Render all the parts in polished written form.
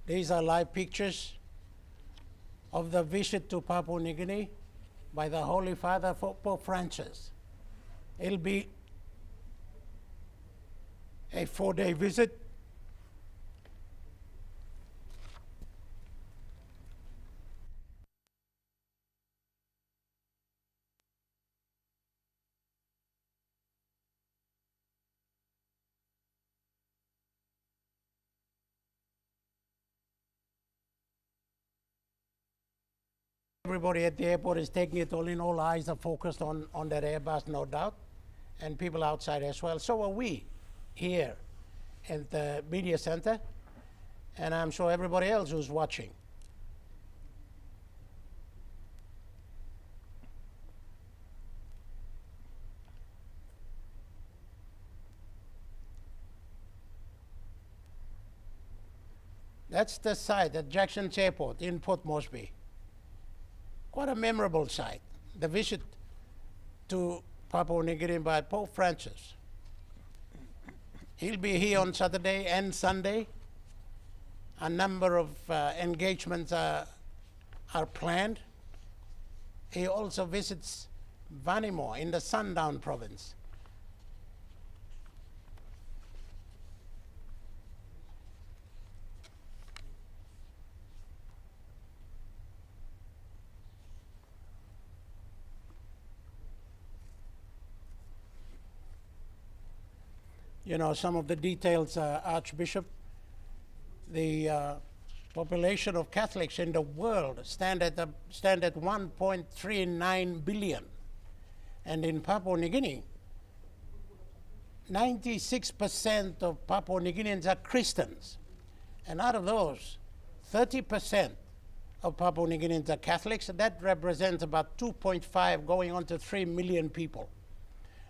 These are live pictures of the visit to Papua New Guinea by the Holy Father Pope Francis. It'll be a 4-day visit. Everybody at the airport is taking it all in. All eyes are focused on that Airbus, no doubt, and people outside as well. So are we here at the media center, and I'm sure everybody else who's watching. That's the site at Jackson's Airport in Port Moresby. Quite a memorable site, the visit to Papua New Guinea by Pope Francis. He'll be here on Saturday and Sunday. A number of engagements are planned. He also visits Vanimo in the Sundown province. You know, some of the details, Archbishop, the population of Catholics in the world stand at 1.39 billion. And in Papua New Guinea, 96% of Papua New Guineans are Christians. And out of those, 30% of Papua New Guineans are Catholics. And that represents about 2.5 going on to 3 million people.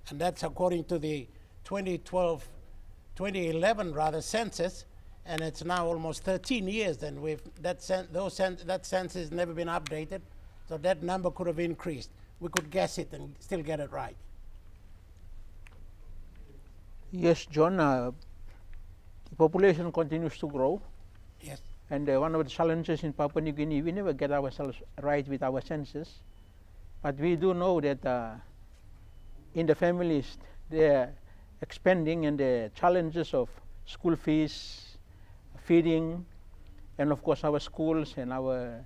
And that's according to the 2011 census, and it's now almost 13 years. And that census has never been updated, so that number could have increased. We could guess it and still get it right. Yes, John. The population continues to grow. Yes. And one of the challenges in Papua New Guinea, we never get ourselves right with our census, but we do know that in the families, they're expanding, and the challenges of school fees, feeding, and of course our schools and our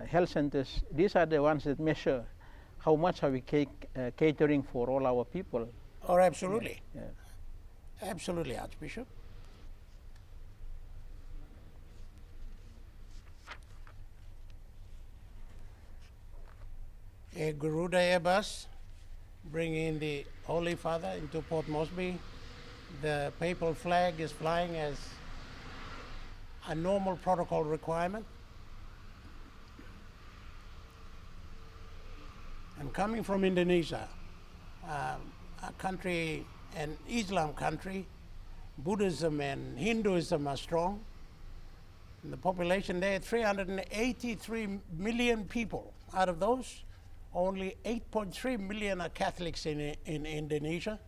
health centers, these are the ones that measure how much are we catering for all our people. Oh, absolutely. Yeah. Absolutely, Archbishop. A Garuda Airbus bringing the Holy Father into Port Moresby. The papal flag is flying as a normal protocol requirement. And coming from Indonesia, a country, an Islam country, Buddhism and Hinduism are strong. And the population there, 383 million people. Out of those, only 8.3 million are Catholics in Indonesia.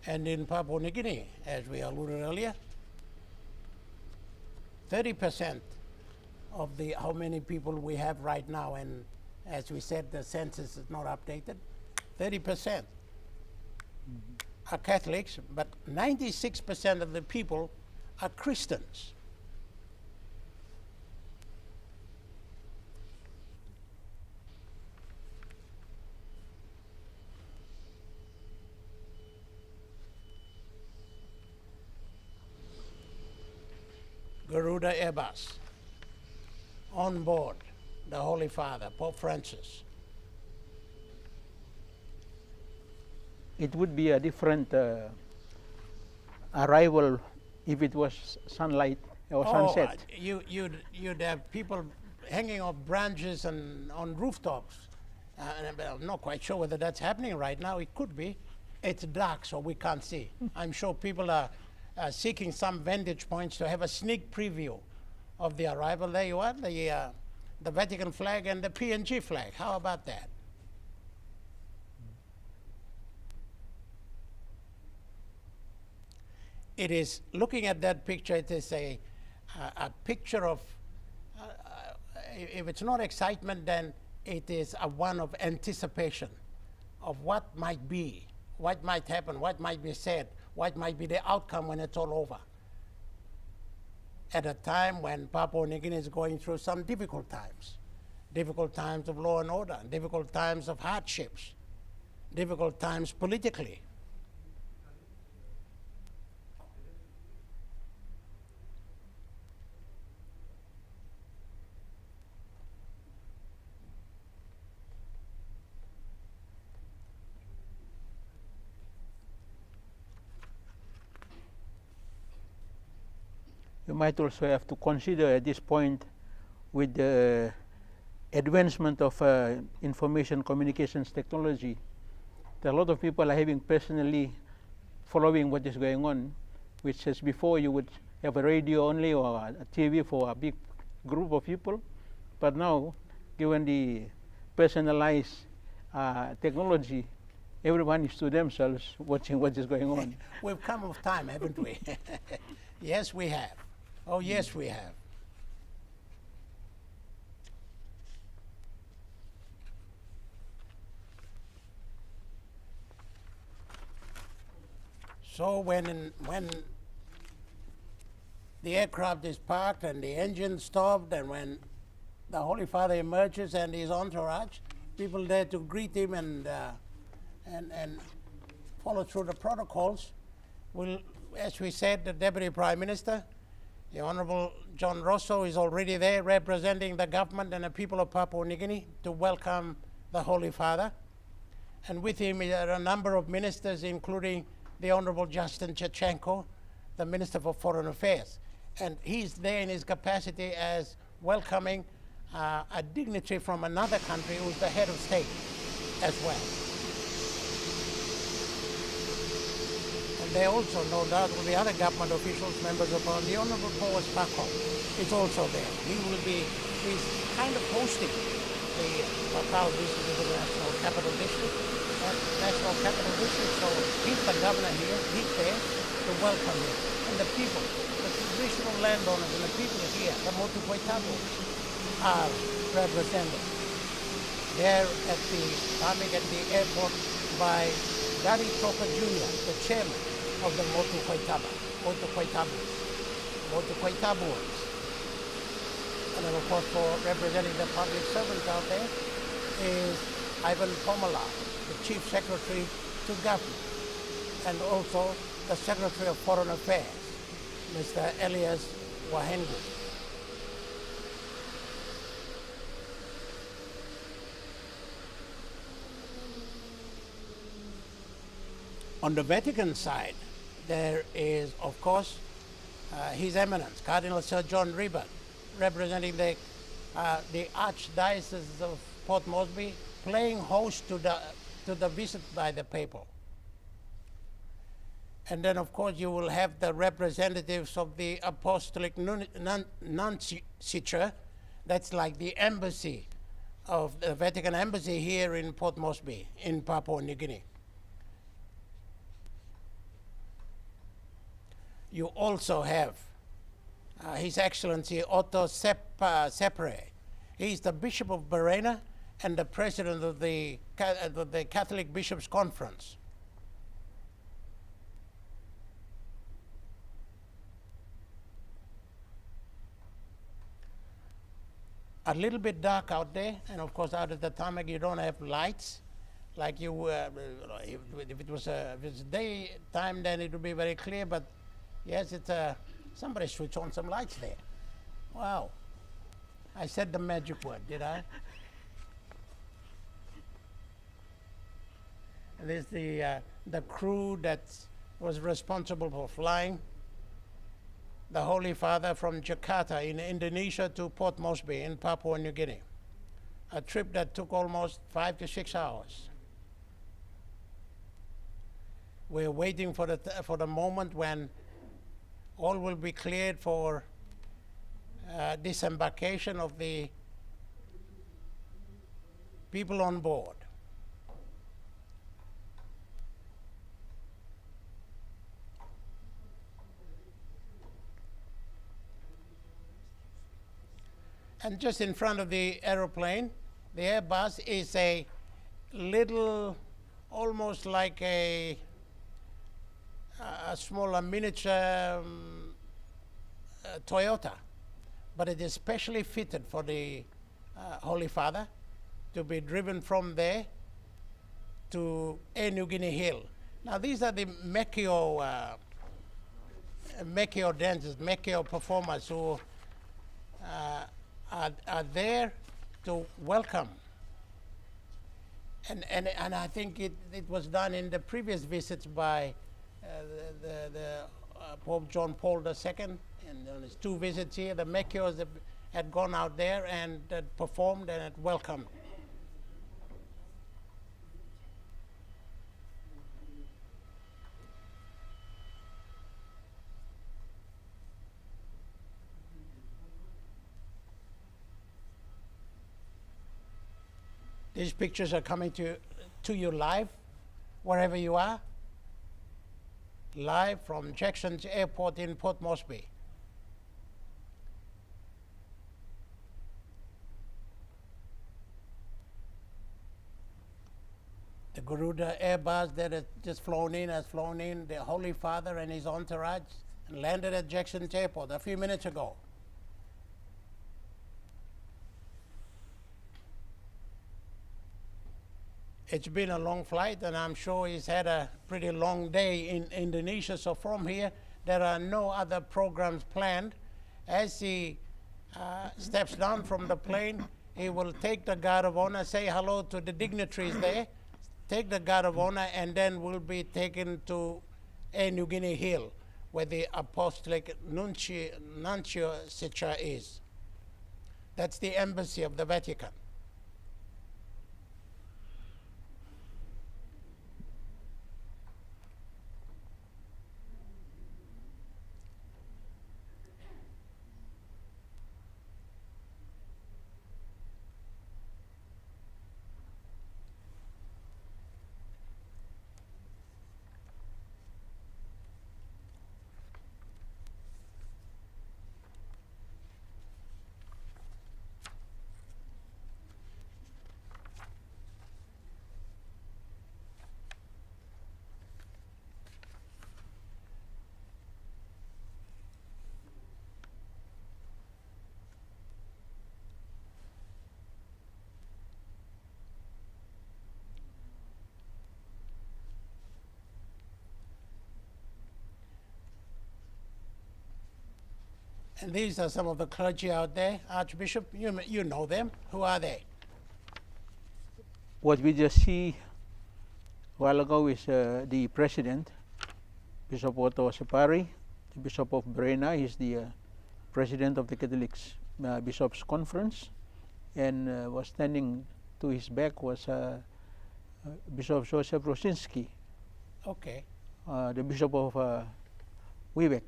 And in Papua New Guinea, as we alluded earlier, 30% of how many people we have right now, and as we said, the census is not updated, 30% are Catholics, but 96% of the people are Christians. Garuda Airbus, on board the Holy Father, Pope Francis. It would be a different arrival if it was sunlight or sunset. You'd have people hanging off branches and on rooftops. I'm not quite sure whether that's happening right now. It could be. It's dark, so we can't see. I'm sure people are seeking some vantage points to have a sneak preview of the arrival. There you are, the the Vatican flag and the PNG flag. How about that? It is, looking at that picture, it is a picture of, if it's not excitement, then it is a one of anticipation of what might be, what might happen, what might be said, what might be the outcome when it's all over. At a time when Papua New Guinea is going through some difficult times of law and order, difficult times of hardships, difficult times politically. You might also have to consider at this point, with the advancement of information communications technology, that a lot of people are having personally following what is going on, which as before you would have a radio only or a TV for a big group of people, but now, given the personalized technology, everyone is to themselves watching what is going on. We've come of time, haven't we? Yes, we have. Oh, yes, we have. So when the aircraft is parked and the engine stopped, and when the Holy Father emerges and his entourage, people there to greet him and follow through the protocols, will, as we said, the Deputy Prime Minister, the Honourable John Rosso, is already there representing the government and the people of Papua New Guinea to welcome the Holy Father. And with him are a number of ministers, including the Honourable Justin Chachenko, the Minister for Foreign Affairs. And he's there in his capacity as welcoming a dignitary from another country who's the head of state as well. And there also, no doubt, will be other government officials, members of Parliament. The Honourable Boas Pakov is also there. He's kind of hosting the Papua National Capital District. So he's the governor here, he's there to welcome him. And the people, the traditional landowners and the people here, the Motu Koitabu, are represented there at the airport by Gary Toka Jr., the chairman of the Motu Koitabuans. And then of course for representing the public servants out there is Ivan Pomala, the Chief Secretary to Government, and also the Secretary of Foreign Affairs, Mr. Elias Wahengu. On the Vatican side, there is, of course, His Eminence, Cardinal Sir John Ribert, representing the Archdiocese of Port Moresby, playing host to the visit by the Papal. And then, of course, you will have the representatives of the Apostolic Nunciature. That's like the embassy of the Vatican Embassy here in Port Moresby, in Papua New Guinea. You also have His Excellency Otto Sepre. He's the Bishop of Barena and the President of the Catholic Bishops' Conference. A little bit dark out there, and of course out at the tarmac you don't have lights. Like you, if it was daytime, then it would be very clear, but yes, it's somebody switched on some lights there. Wow. I said the magic word, did I? And there's the crew that was responsible for flying the Holy Father from Jakarta in Indonesia to Port Moresby in Papua New Guinea. A trip that took almost 5 to 6 hours. We're waiting for the moment when all will be cleared for disembarkation of the people on board. And just in front of the aeroplane, the Airbus is a little, almost like a smaller miniature Toyota, but it is specially fitted for the Holy Father to be driven from there to New Guinea Hill. Now these are the Mekio dancers, Mekio performers who are there to welcome. And I think it was done in the previous visits by the Pope John Paul II, and on his 2 visits here, the Mekios had gone out there and had performed and had welcomed. These pictures are coming to you live, wherever you are, live from Jackson's Airport in Port Moresby. The Garuda Airbus that has just flown in has flown in, the Holy Father and his entourage, and landed at Jackson's Airport a few minutes ago. It's been a long flight, and I'm sure he's had a pretty long day in Indonesia. So from here, there are no other programs planned. As he steps down from the plane, he will take the guard of honor, say hello to the dignitaries there, take the guard of honor, and then will be taken to New Guinea Hill, where the Apostolic Nuncio Sicha is. That's the embassy of the Vatican. And these are some of the clergy out there. Archbishop, you know them. Who are they? What we just see a while ago is the president, Bishop Otto Separi, the Bishop of Brena. He's the president of the Catholic Bishops' Conference, and was standing to his back was Bishop Joseph Rosinski, Okay. the Bishop of Wiebeck.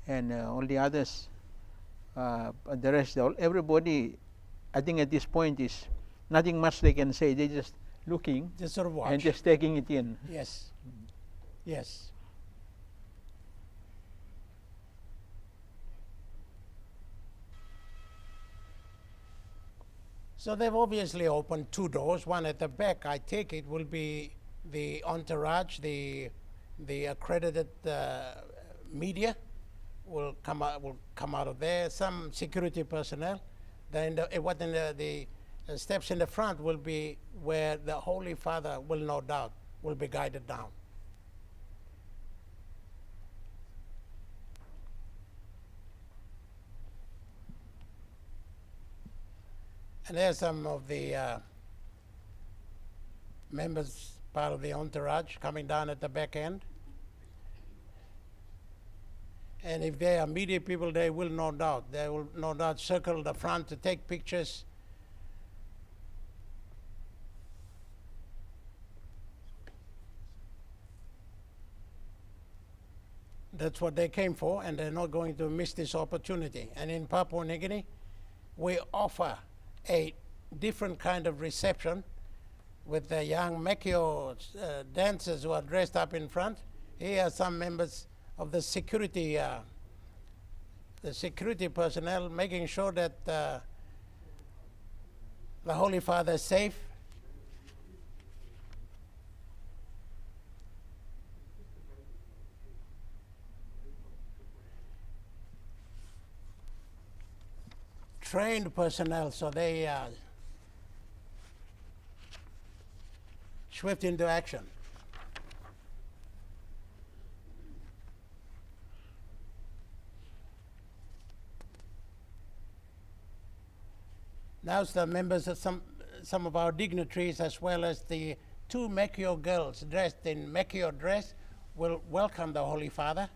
And all the others, the rest, everybody, I think at this point is nothing much they can say. They're just looking Just sort of watch. and just taking it in. Yes. Yes. So they've obviously opened 2 doors. One at the back, I take it, will be the entourage, the accredited media will come out of there. Some security personnel. Then the steps in the front will be where the Holy Father will no doubt will be guided down. And there's some of the members, part of the entourage, coming down at the back end. And if they are media people, they will no doubt circle the front to take pictures. That's what they came for, and they're not going to miss this opportunity. And in Papua New Guinea, we offer a different kind of reception with the young Mekio dancers who are dressed up in front. Here are some members of the security personnel making sure that the Holy Father is safe. Trained personnel, so they swift into action. Now the members of some of our dignitaries, as well as the two Mekio girls dressed in Mekio dress, will welcome the Holy Father.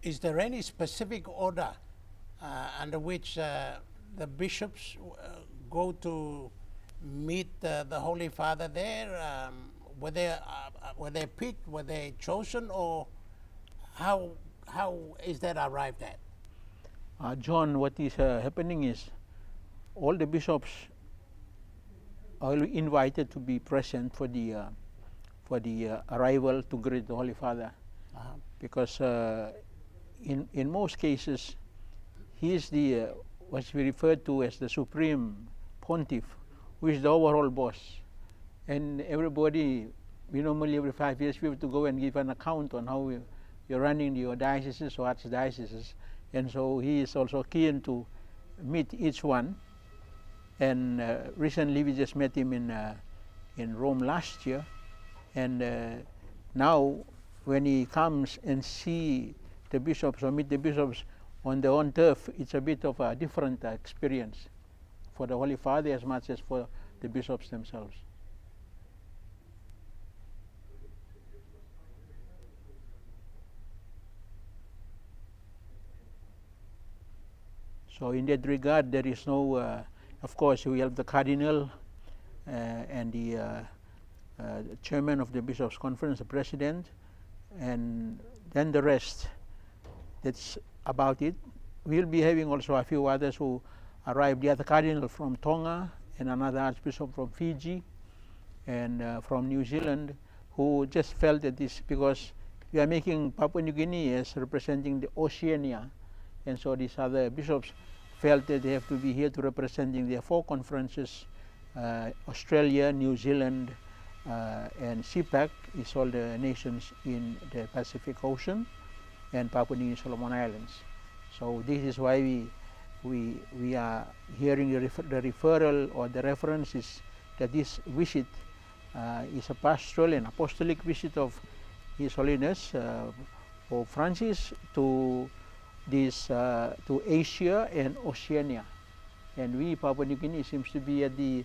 Is there any specific order under which the bishops go to meet the Holy Father there? Were they picked? Were they chosen? Or how is that arrived at? John, what is happening is all the bishops are invited to be present for the arrival to greet the Holy Father, because in most cases, he is the what's we refer to as the supreme pontiff, who is the overall boss. And everybody, we normally every 5 years we have to go and give an account on how you're running your dioceses or archdioceses. And so he is also keen to meet each one. And recently we just met him in Rome last year. And now when he comes and see the bishops or meet the bishops on their own turf, it's a bit of a different experience for the Holy Father as much as for the bishops themselves. So in that regard, there is no, of course, we have the Cardinal and the Chairman of the Bishops' Conference, the President, and then the rest. That's about it. We'll be having also a few others who arrived. The other Cardinal from Tonga and another Archbishop from Fiji and from New Zealand, who just felt that this, because we are making Papua New Guinea as representing the Oceania, and so these other bishops felt that they have to be here to representing their four conferences, Australia, New Zealand, and CPAC is all the nations in the Pacific Ocean, and Papua New Guinea, Solomon Islands. So this is why we are hearing the referral or the reference is that this visit is a pastoral and apostolic visit of His Holiness Pope Francis to this to Asia and Oceania, and we Papua New Guinea seems to be at the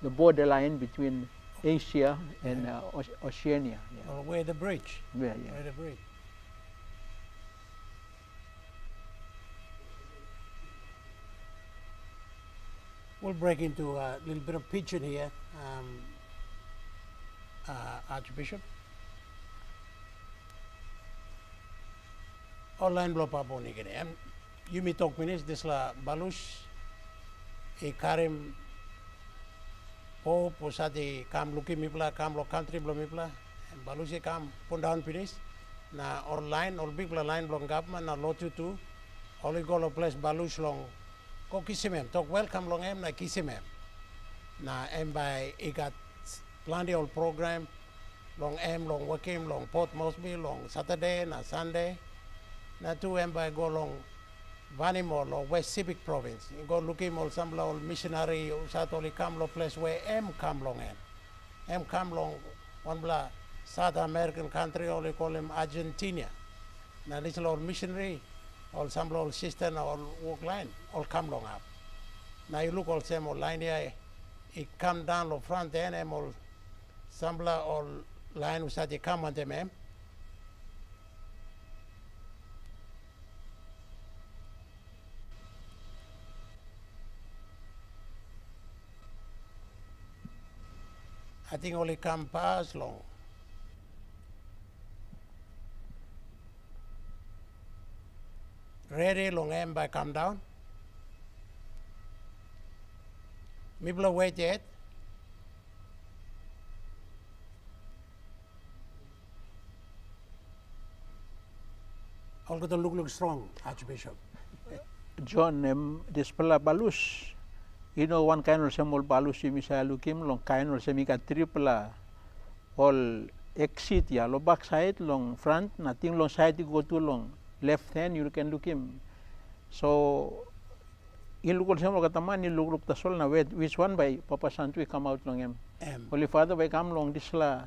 borderline between Asia and Oceania. Yeah. Well, we're the bridge. Yeah, yeah. We're the bridge. We'll break into a little bit of pidgin here, Archbishop. Online blo Papua New Guinea. Yumi tok minis disla balus e karim po posati kam luki mipla kam lo country blo mipla balus e kam pundahan pinis na online ol big bla line blo ngapma na lotu tu oli golo place balus long ko kisimem tok welcome long em na kisimem na em by ikat plenty of program long em long working long Port Moresby long Saturday na Sunday na tu em by go long Vanimol or West Civic Province. You go looking all some little missionary usatoli come lo place where em come long em come long one bla South American country or they call him Argentina. Now this little missionary all some little sister or walk line all come long up. Now you look all same all line here it come down lo front end em all some all line usati come on them em. I think only come pass long. Ready long em by come down. Mibla wait yet. All got to look strong, Archbishop. John dispela balus. You know one kind of semol balus si misa lukim long kind of semika tripla all exit ya lo back side long front nothing long side you go to long left hand you can look him. So in look semol kataman in look tasol na which one by Papa Santo come out long him. Holy Father by come long disla.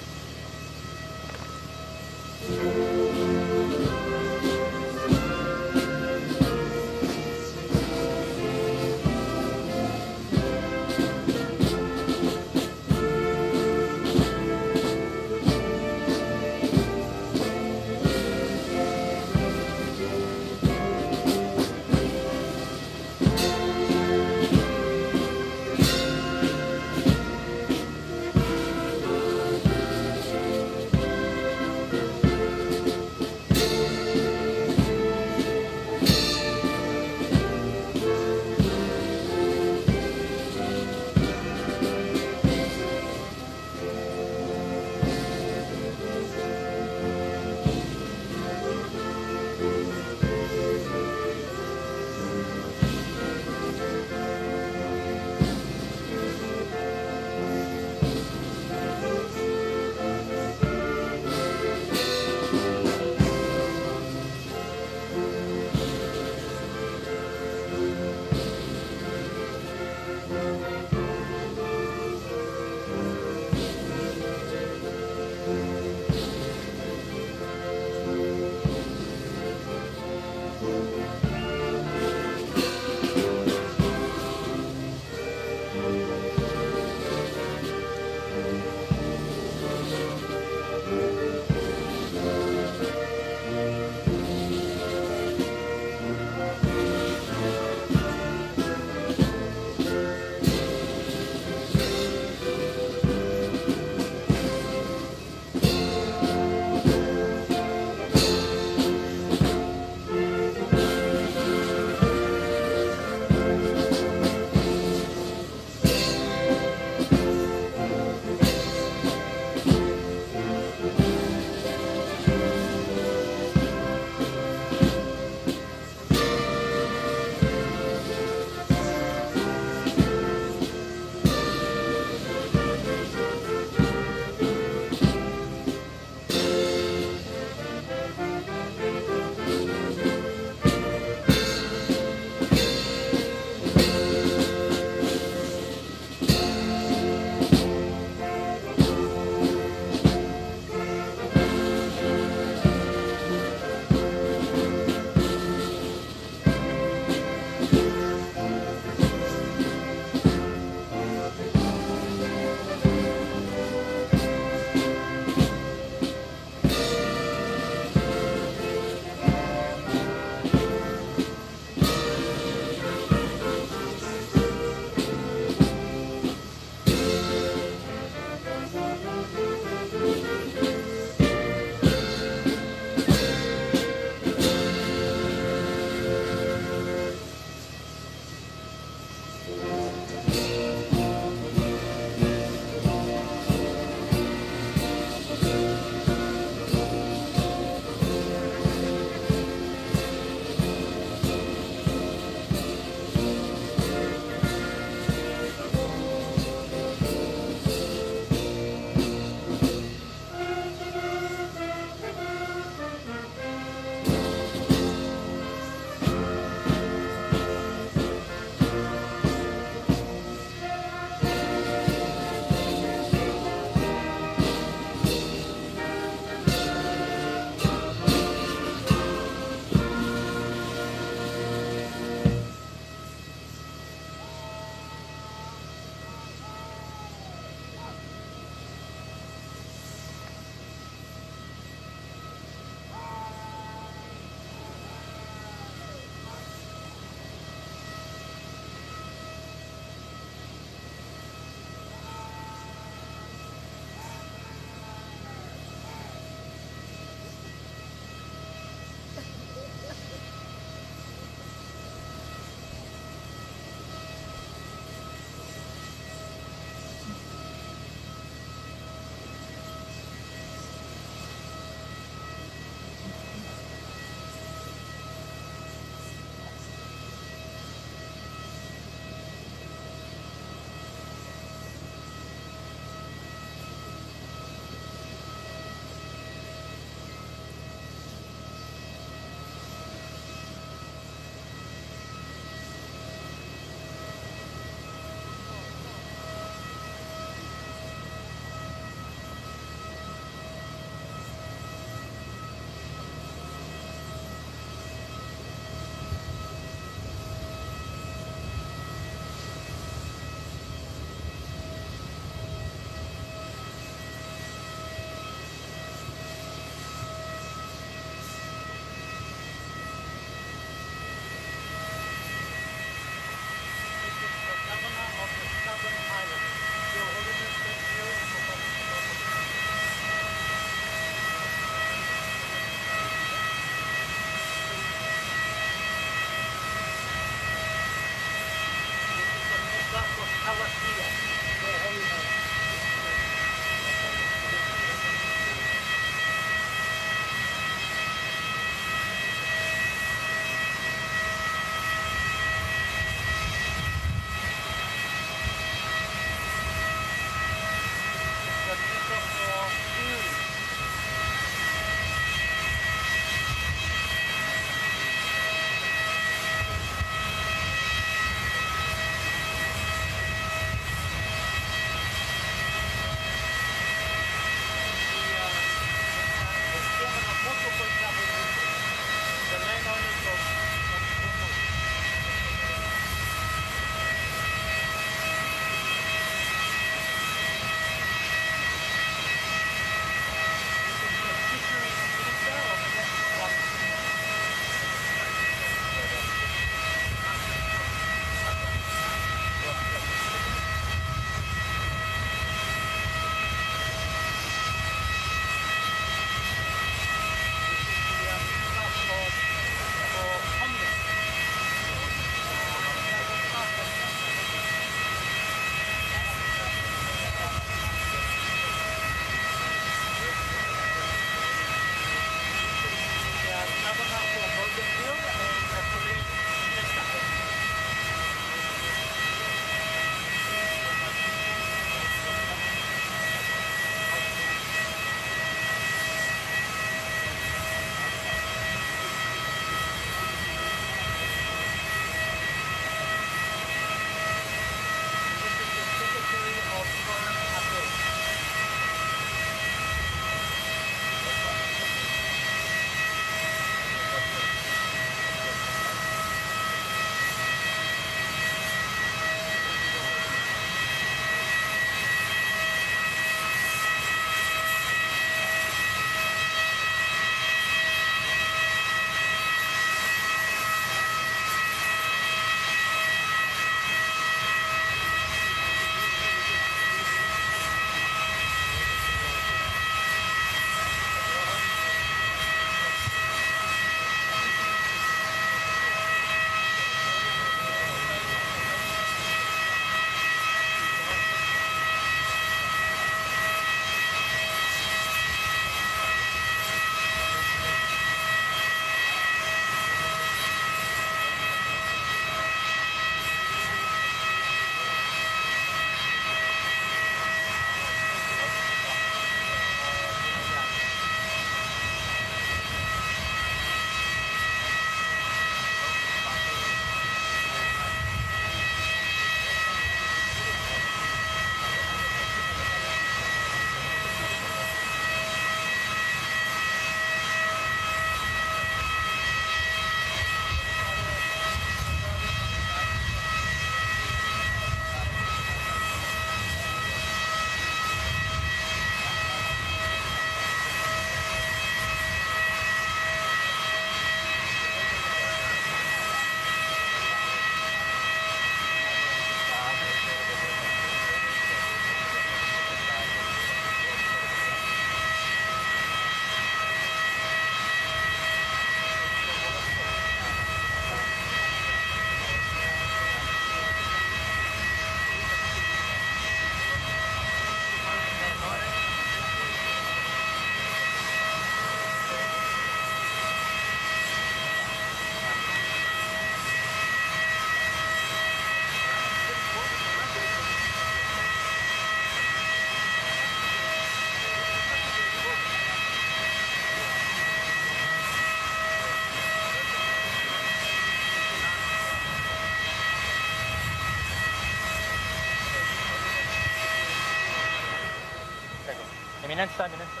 Eminenza, eminenza.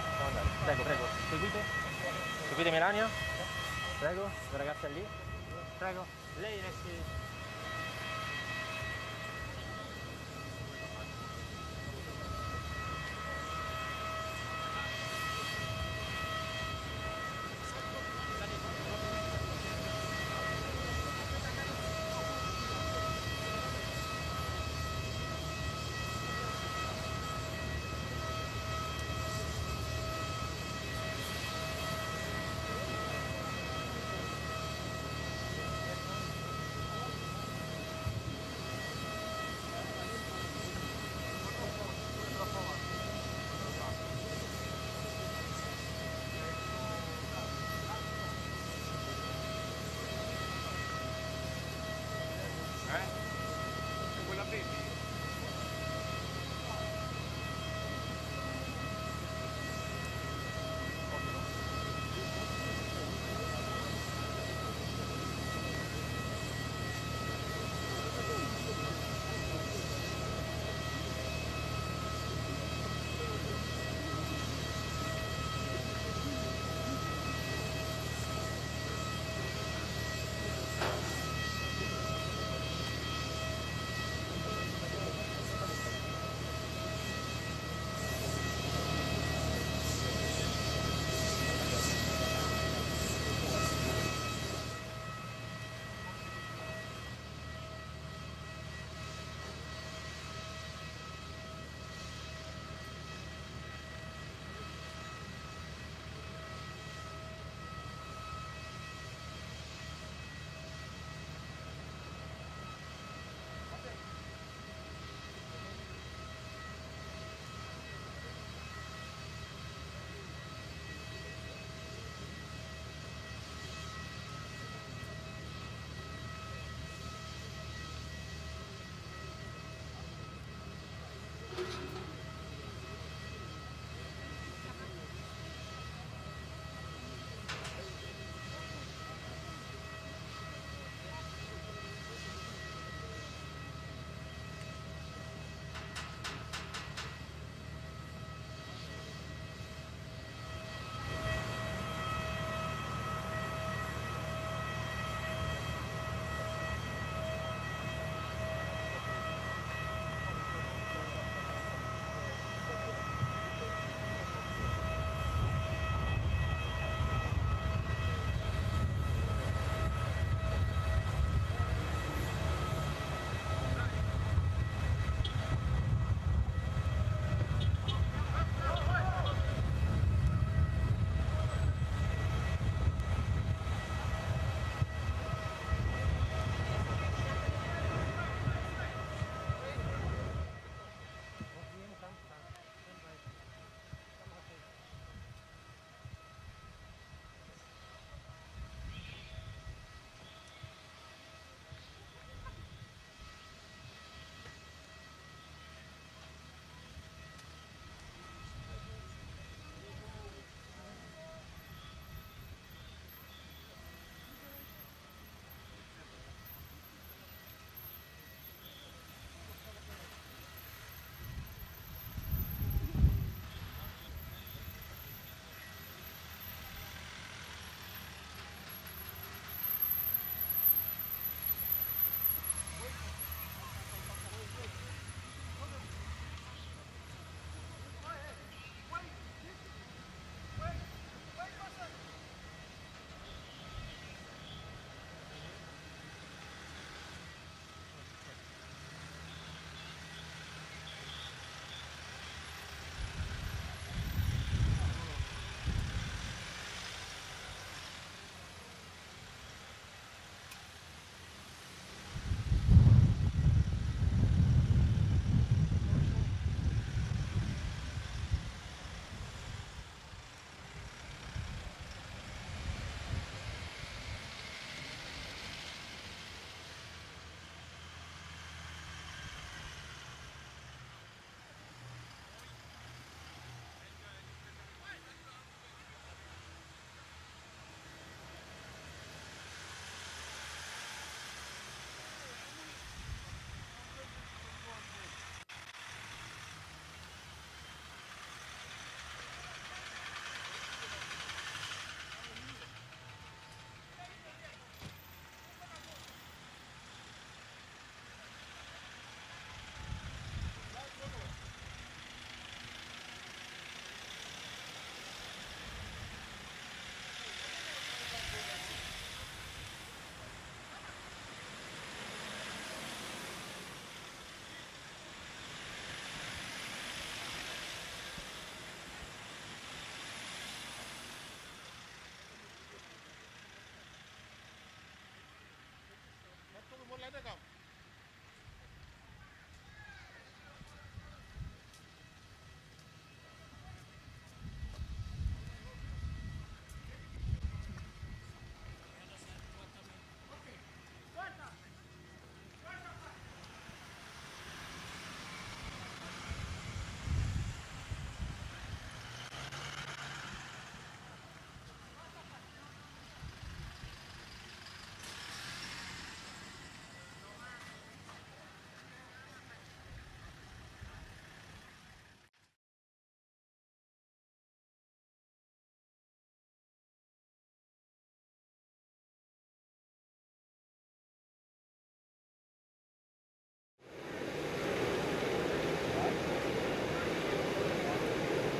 Possiamo andare. Prego, prego. Seguite. Seguite Melania. Prego, la ragazza è lì. Prego. Lei resti.